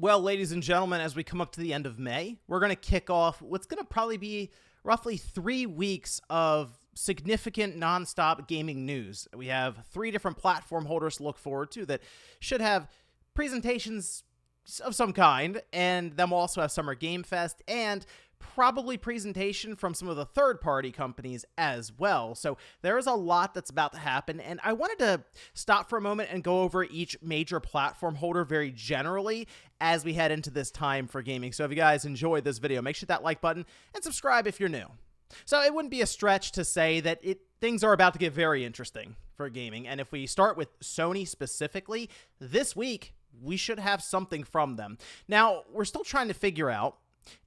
Well, ladies and gentlemen, as we come up to the end of May, we're going to kick off what's going to probably be roughly 3 weeks of significant nonstop gaming news. We have 3 different platform holders to look forward to that should have presentations of some kind, and then we'll also have Summer Game Fest and probably presentation from some of the third-party companies as well. So there is a lot that's about to happen, and I wanted to stop for a moment and go over each major platform holder very generally as we head into this time for gaming. So if you guys enjoyed this video, make sure that like button and subscribe if you're new. So it wouldn't be a stretch to say that things are about to get very interesting for gaming, and if we start with Sony specifically, this week we should have something from them. Now, we're still trying to figure out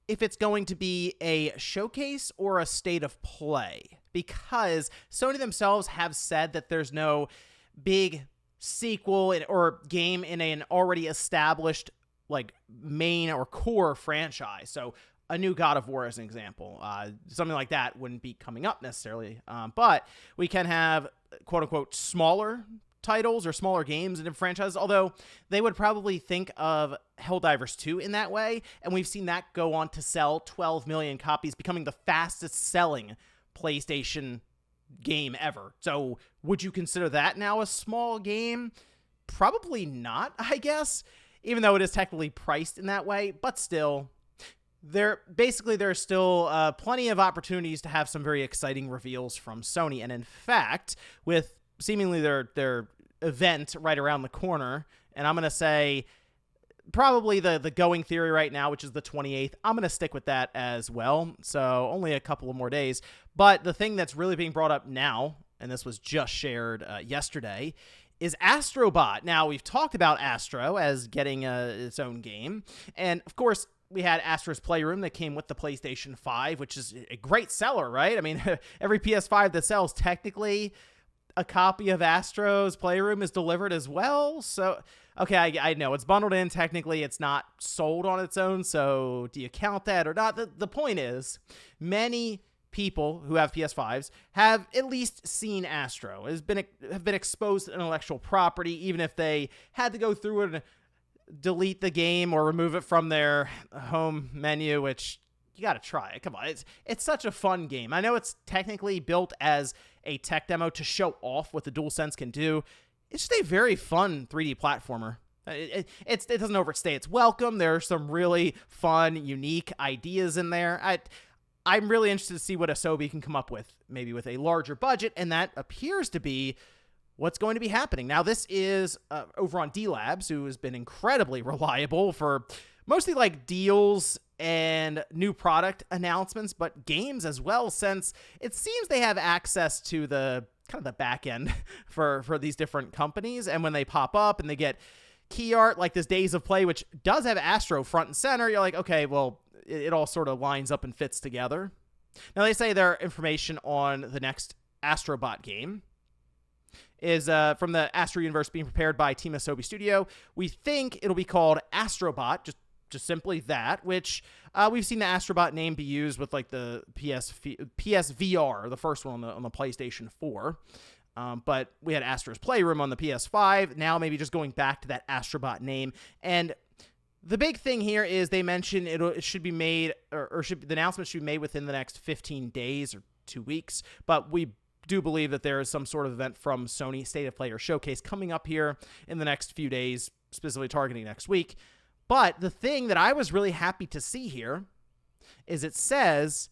if it's going to be a showcase or a state of play, because Sony themselves have said that there's no big sequel or game in an already established like main or core franchise. So a new God of War as an example, something like that wouldn't be coming up necessarily, but we can have quote unquote smaller titles or smaller games in franchises, although they would probably think of Helldivers 2 in that way, and we've seen that go on to sell 12 million copies, becoming the fastest selling PlayStation game ever. So would you consider that now a small game? Probably not, I guess, even though it is technically priced in that way, but still, there's still plenty of opportunities to have some very exciting reveals from Sony, and in fact, with seemingly their event right around the corner, and I'm going to say probably the going theory right now, which is the 28th. I'm going to stick with that as well, so only a couple of more days. But the thing that's really being brought up now, and this was just shared yesterday, is Astrobot. Now, we've talked about Astro as getting its own game, and of course, we had Astro's Playroom that came with the PlayStation 5, which is a great seller, right? I mean, every PS5 that sells, technically a copy of Astro's Playroom is delivered as well. So, okay, I know it's bundled in. Technically, it's not sold on its own. So do you count that or not? The point is, many people who have PS5s have at least seen Astro, have been exposed to intellectual property, even if they had to go through it and delete the game or remove it from their home menu, which you got to try it. Come on. It's such a fun game. I know it's technically built as a tech demo to show off what the DualSense can do. It's just a very fun 3D platformer. It doesn't overstay its welcome. There are some really fun, unique ideas in there. I'm really interested to see what Asobi can come up with, maybe with a larger budget, and that appears to be what's going to be happening. Now, this is over on D-Labs, who has been incredibly reliable for mostly like deals and new product announcements, but games as well, since it seems they have access to the kind of the back end for these different companies. And when they pop up and they get key art like this Days of Play, which does have Astro front and center, you're like, okay, well, it all sort of lines up and fits together. Now, they say their information on the next Astrobot game is from the Astro universe being prepared by Team Asobi Studio. We think it'll be called Astrobot, just simply that, which we've seen the Astrobot name be used with like the PSVR, the first one on the PlayStation 4. But we had Astro's Playroom on the PS5. Now maybe just going back to that Astrobot name. And the big thing here is they mentioned it should be made, the announcement should be made within the next 15 days or 2 weeks. But we do believe that there is some sort of event from Sony, State of Play or Showcase, coming up here in the next few days, specifically targeting next week. But the thing that I was really happy to see here is it says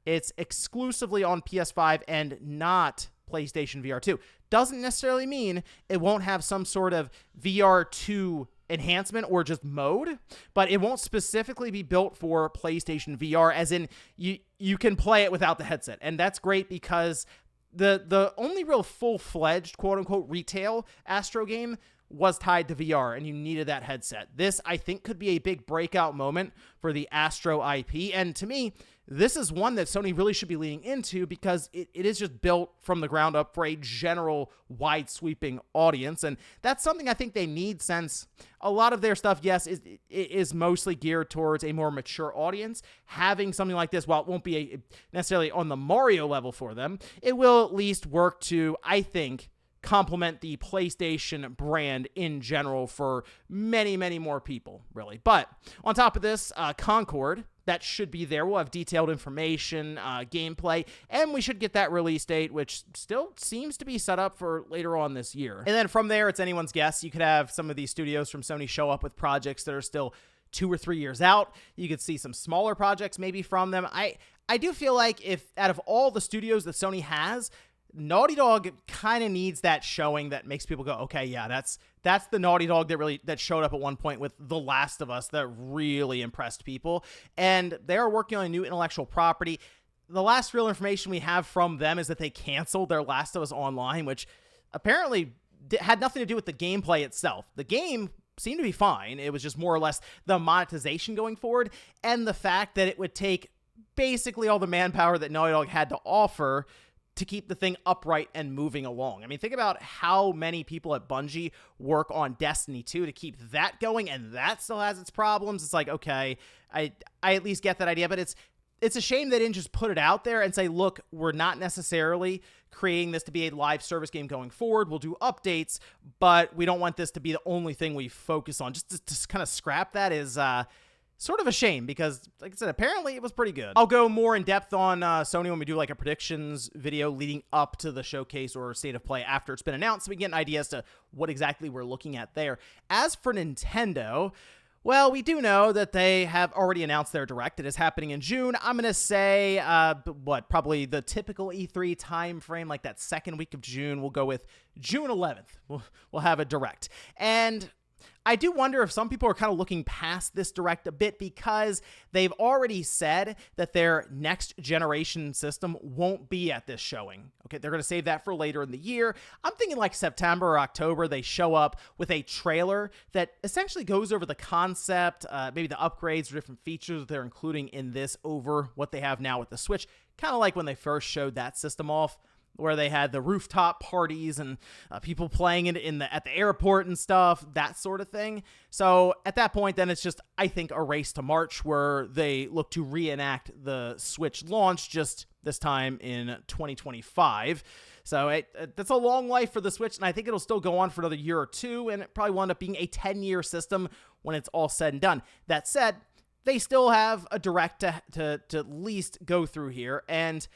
it's exclusively on PS5 and not PlayStation VR 2. Doesn't necessarily mean it won't have some sort of VR 2 enhancement or just mode, but it won't specifically be built for PlayStation VR, as in you can play it without the headset. And that's great, because the only real full-fledged quote-unquote retail Astro game was tied to VR, and you needed that headset. This, I think, could be a big breakout moment for the Astro IP, and to me, this is one that Sony really should be leaning into, because it is just built from the ground up for a general wide-sweeping audience, and that's something I think they need, since a lot of their stuff, yes, is mostly geared towards a more mature audience. Having something like this, while it won't be necessarily on the Mario level for them, it will at least work to, I think, complement the PlayStation brand in general for many, many more people, really. But on top of this, Concord, that should be there. We'll have detailed information, gameplay, and we should get that release date, which still seems to be set up for later on this year. And then from there, it's anyone's guess. You could have some of these studios from Sony show up with projects that are still 2 or 3 years out. You could see some smaller projects maybe from them. I do feel like if out of all the studios that Sony has, Naughty Dog kind of needs that showing that makes people go, okay, yeah, that's the Naughty Dog that showed up at one point with The Last of Us that really impressed people. And they are working on a new intellectual property. The last real information we have from them is that they canceled their Last of Us Online, which apparently had nothing to do with the gameplay itself. The game seemed to be fine. It was just more or less the monetization going forward and the fact that it would take basically all the manpower that Naughty Dog had to offer to keep the thing upright and moving along. I mean, think about how many people at Bungie work on Destiny 2 to keep that going, and that still has its problems. It's like, okay, I at least get that idea, but it's a shame they didn't just put it out there and say, look, we're not necessarily creating this to be a live service game going forward. We'll do updates, but we don't want this to be the only thing we focus on. Just to kind of scrap that is sort of a shame because, like I said, apparently it was pretty good. I'll go more in depth on Sony when we do like a predictions video leading up to the showcase or state of play after it's been announced, so we get an idea as to what exactly we're looking at there. As for Nintendo, well, we do know that they have already announced their Direct. It is happening in June. I'm going to say, probably the typical E3 time frame, like that second week of June. We'll go with June 11th. We'll have a Direct. And I do wonder if some people are kind of looking past this Direct a bit because they've already said that their next generation system won't be at this showing. Okay, they're going to save that for later in the year. I'm thinking like September or October, they show up with a trailer that essentially goes over the concept, maybe the upgrades or different features they're including in this over what they have now with the Switch. Kind of like when they first showed that system off, where they had the rooftop parties and people playing it at the airport and stuff, that sort of thing. So at that point, then it's just, I think, a race to March where they look to reenact the Switch launch just this time in 2025. So that's a long life for the Switch, and I think it'll still go on for another year or two, and it probably will end up being a 10-year system when it's all said and done. That said, they still have a Direct to at least go through here, and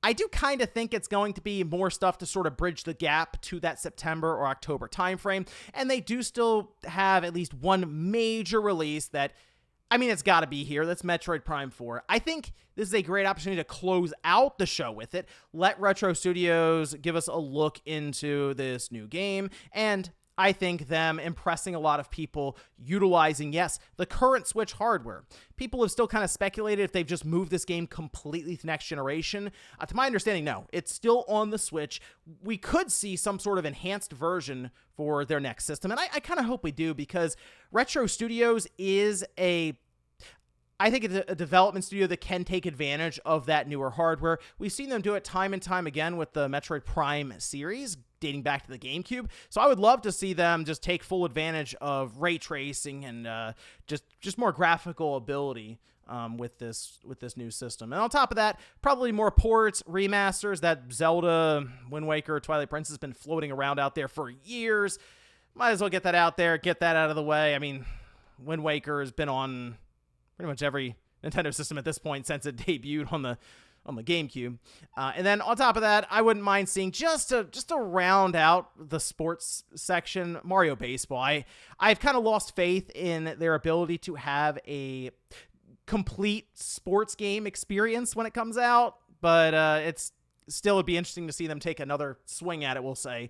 I do kind of think it's going to be more stuff to sort of bridge the gap to that September or October timeframe, and they do still have at least one major release that, I mean, it's got to be here. That's Metroid Prime 4. I think this is a great opportunity to close out the show with it, let Retro Studios give us a look into this new game, and I think them impressing a lot of people utilizing, yes, the current Switch hardware. People have still kind of speculated if they've just moved this game completely to next generation. To my understanding, no. It's still on the Switch. We could see some sort of enhanced version for their next system, and I kind of hope we do because Retro Studios is I think it's a development studio that can take advantage of that newer hardware. We've seen them do it time and time again with the Metroid Prime series, dating back to the GameCube. So I would love to see them just take full advantage of ray tracing and just more graphical ability with this new system. And on top of that, probably more ports, remasters. That Zelda, Wind Waker, Twilight Princess has been floating around out there for years. Might as well get that out there, get that out of the way. I mean, Wind Waker has been on pretty much every Nintendo system at this point since it debuted on the GameCube. And then on top of that, I wouldn't mind seeing just to round out the sports section, Mario Baseball. I've kind of lost faith in their ability to have a complete sports game experience when it comes out, but it'd be interesting to see them take another swing at it, we'll say,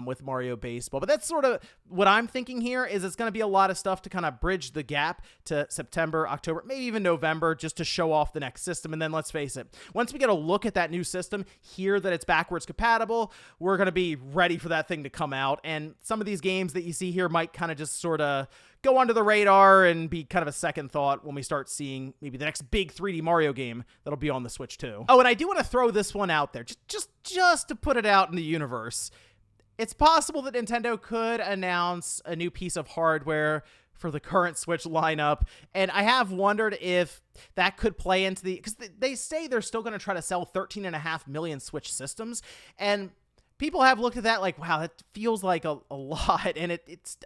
with Mario Baseball. But that's sort of what I'm thinking here is it's going to be a lot of stuff to kind of bridge the gap to September, October, maybe even November, just to show off the next system. And then let's face it, once we get a look at that new system, hear that it's backwards compatible, we're going to be ready for that thing to come out. And some of these games that you see here might kind of just sort of go under the radar and be kind of a second thought when we start seeing maybe the next big 3D Mario game that'll be on the Switch too. Oh, and I do want to throw this one out there, just to put it out in the universe. It's possible that Nintendo could announce a new piece of hardware for the current Switch lineup, and I have wondered if that could play into because they say they're still going to try to sell 13.5 million Switch systems, and people have looked at that like, wow, that feels like a lot. And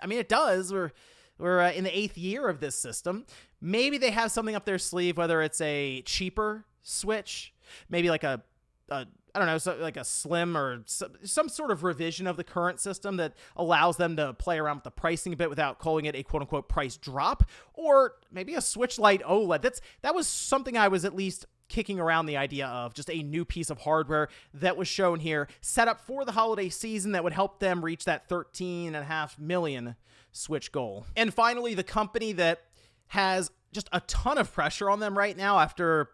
I mean, it does. We're in the 8th year of this system. Maybe they have something up their sleeve, whether it's a cheaper Switch, maybe like I don't know, so like a slim or some sort of revision of the current system that allows them to play around with the pricing a bit without calling it a quote-unquote price drop, or maybe a Switch Lite OLED. That was something I was at least kicking around the idea of, just a new piece of hardware that was shown here, set up for the holiday season that would help them reach that 13.5 million Switch goal. And finally, the company that has just a ton of pressure on them right now after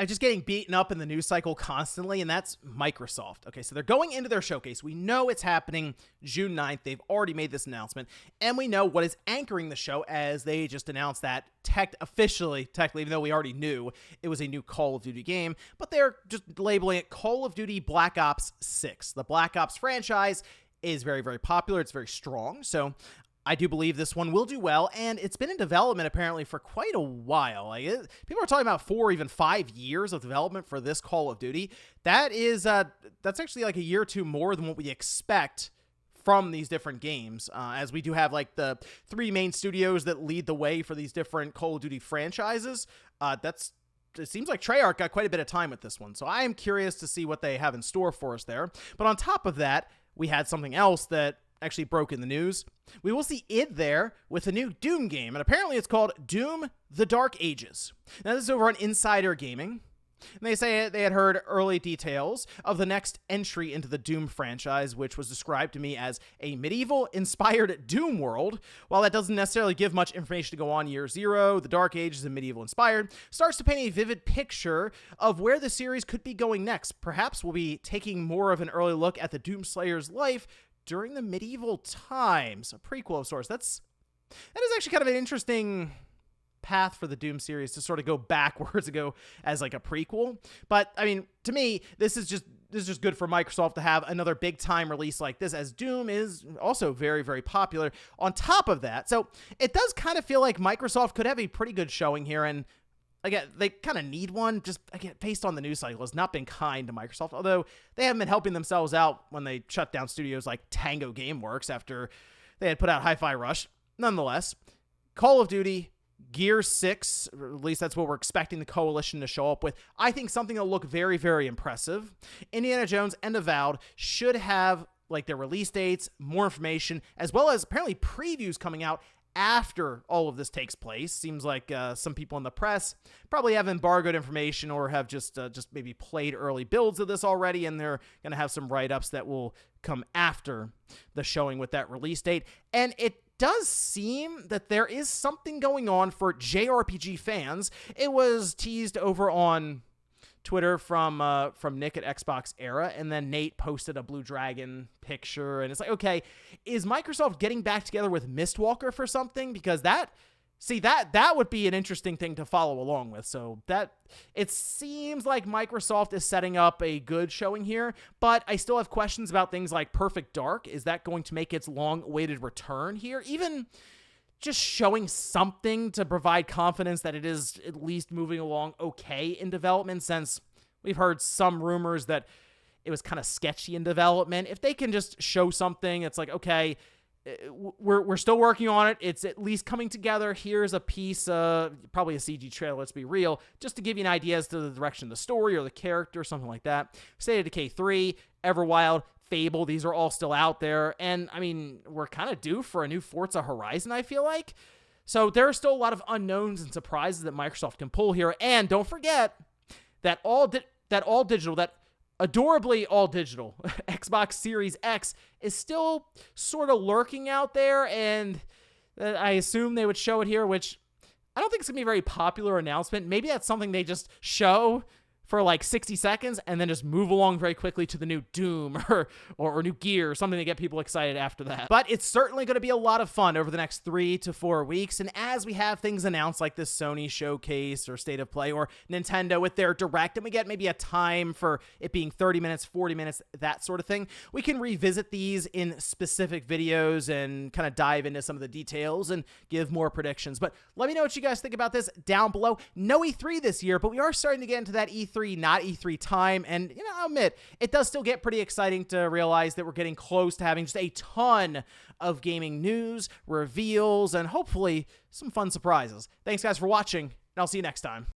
just getting beaten up in the news cycle constantly, and that's Microsoft. Okay, so they're going into their showcase. We know it's happening June 9th. They've already made this announcement, and we know what is anchoring the show, as they just announced that technically, even though we already knew it was a new Call of Duty game, but they're just labeling it Call of Duty Black Ops 6. The Black Ops franchise is very, very popular. It's very strong, so I do believe this one will do well, and it's been in development apparently for quite a while. People are talking about 4 or even 5 years of development for this Call of Duty. That's actually like a year or two more than what we expect from these different games, as we do have like the 3 main studios that lead the way for these different Call of Duty franchises. It seems like Treyarch got quite a bit of time with this one, so I am curious to see what they have in store for us there. But on top of that, we had something else that actually broke in the news. We will see id there with a new Doom game, and apparently it's called Doom: The Dark Ages. Now, this is over on Insider Gaming, and they say they had heard early details of the next entry into the Doom franchise, which was described to me as a medieval-inspired Doom world. While that doesn't necessarily give much information to go on year 0, the Dark Ages and medieval-inspired starts to paint a vivid picture of where the series could be going next. Perhaps we'll be taking more of an early look at the Doom Slayer's life during the medieval times, a prequel of sorts. That is actually kind of an interesting path for the Doom series, to sort of go backwards and go as like a prequel. But I mean, to me, this is just good for Microsoft to have another big time release like this, as Doom is also very, very popular on top of that. So it does kind of feel like Microsoft could have a pretty good showing here, and again, they kind of need one, just again, based on the news cycle, has not been kind to Microsoft, although they haven't been helping themselves out when they shut down studios like Tango Gameworks after they had put out Hi-Fi Rush. Nonetheless, Call of Duty, Gear 6, or at least that's what we're expecting the Coalition to show up with. I think something that'll look very, very impressive. Indiana Jones and Avowed should have like their release dates, more information, as well as apparently previews coming out after all of this takes place. Seems like some people in the press probably have embargoed information, or have just maybe played early builds of this already, and they're going to have some write-ups that will come after the showing with that release date. And it does seem that there is something going on for JRPG fans. It was teased over on Twitter from Nick at Xbox Era, and then Nate posted a Blue Dragon picture, and it's like, okay, is Microsoft getting back together with Mistwalker for something? Because that would be an interesting thing to follow along with. So that it seems like Microsoft is setting up a good showing here, but I still have questions about things like Perfect Dark. Is that going to make its long-awaited return here? Even just showing something to provide confidence that it is at least moving along okay in development, since we've heard some rumors that it was kind of sketchy in development. If they can just show something, it's like, okay, we're still working on it. It's at least coming together. Here's a piece, probably a CG trailer, let's be real, just to give you an idea as to the direction of the story or the character, something like that. State of Decay 3, Everwild, Fable, these are all still out there. And I mean, we're kind of due for a new Forza Horizon, I feel like. So there are still a lot of unknowns and surprises that Microsoft can pull here. And don't forget that that adorably all digital Xbox Series X is still sort of lurking out there. And I assume they would show it here, which I don't think it's going to be a very popular announcement. Maybe that's something they just show for like 60 seconds and then just move along very quickly to the new Doom or new Gear, or something to get people excited after that. But it's certainly going to be a lot of fun over the next 3 to 4 weeks. And as we have things announced like this Sony showcase or State of Play, or Nintendo with their Direct, and we get maybe a time for it being 30 minutes, 40 minutes, that sort of thing, we can revisit these in specific videos and kind of dive into some of the details and give more predictions. But let me know what you guys think about this down below. No E3 this year, but we are starting to get into that E3 E3, not E3 time. And, you know, I'll admit, it does still get pretty exciting to realize that we're getting close to having just a ton of gaming news, reveals, and hopefully some fun surprises. Thanks, guys, for watching, and I'll see you next time.